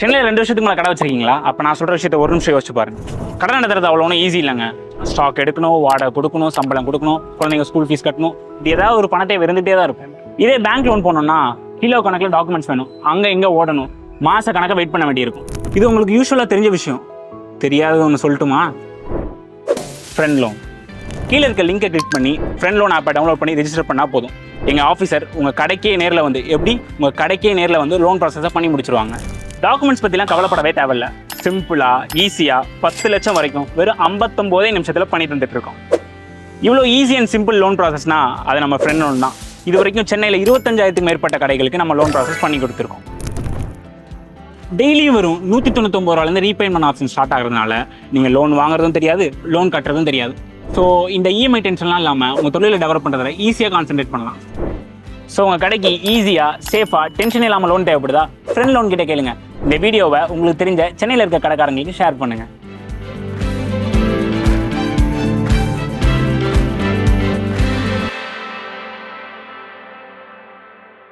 சென்னையில் 2 வருஷத்துக்கு மேலே கடை வச்சிருக்கீங்களா? அப்போ நான் சொல்கிற விஷயத்தை ஒரு நிமிஷம் யோசிச்சு பாருங்க. கடை நடத்துறது அவ்வளோ ஒன்றும் ஈஸி இல்லைங்க. ஸ்டாக் எடுக்கணும், வாடகை கொடுக்கணும், சம்பளம் கொடுக்கணும், குழந்தைங்க ஸ்கூல் ஃபீஸ் கட்டணும், இப்படி ஏதாவது ஒரு பணத்தை இருந்துகிட்டே தான் இருக்கும். இதே பேங்க் லோன் போனோம்னா கிலோ கணக்கில் டாக்குமெண்ட்ஸ் வேணும், அங்கே இங்கே ஓடணும், மாத கணக்காக வெயிட் பண்ண வேண்டியிருக்கும். இது உங்களுக்கு யூஸ்வலாக தெரிஞ்ச விஷயம். தெரியாதது ஒன்று சொல்லட்டுமா? Friend loan. கீழே இருக்க லிங்கை கிளிக் பண்ணி ஃப்ரெண்ட் லோன் ஆப்பை டவுன்லோட் பண்ணி ரெஜிஸ்டர் பண்ணால் போதும். எங்கள் ஆஃபீஸர் உங்கள் கடைக்கே நேரில் வந்து உங்கள் கடைக்கே நேரில் வந்து லோன் ப்ராசஸை பண்ணி முடிச்சிருவாங்க. டாக்குமெண்ட்ஸ் பற்றிலாம் கவலைப்படவே தேவையில்ல. சிம்பிளாக ஈஸியாக 10 லட்சம் வரைக்கும் வெறும் 59 நிமிஷத்தில் பண்ணி தந்துட்டுருக்கோம். இவ்வளோ ஈஸி அண்ட் சிம்பிள் லோன் ப்ராசஸ்னால் அது நம்ம ஃப்ரெண்ட் லோன் தான். இது வரைக்கும் சென்னையில் 25,000க்கும் மேற்பட்ட கடைகளுக்கு நம்ம லோன் ப்ராசஸ் பண்ணி கொடுத்துருக்கோம். டெய்லியும் வரும் 199 ரூபாயிலேருந்து ரீபேமெண்ட் ஆப்ஷன் ஸ்டார்ட் ஆகிறதுனால நீங்கள் லோன் வாங்குறதும் தெரியாது, லோன் கட்டுறதும் தெரியாது. ஸோ இந்த இஎம்ஐ டென்ஷன்லாம் இல்லாமல் உங்கள் தொழிலை டெவலப் பண்ணுறதை ஈஸியாக கான்சென்ட்ரேட் பண்ணலாம். ஸோ உங்கள் கடைக்கு ஈஸியாக சேஃபாக டென்ஷன் இல்லாமல் லோன் தேவைப்படுதா? ஃப்ரெண்ட் லோன் கிட்டே கேளுங்க. இந்த வீடியோவை உங்களுக்கு தெரிஞ்ச சென்னையில் இருக்க கடைக்காரங்களுக்கு ஷேர் பண்ணுங்கள்.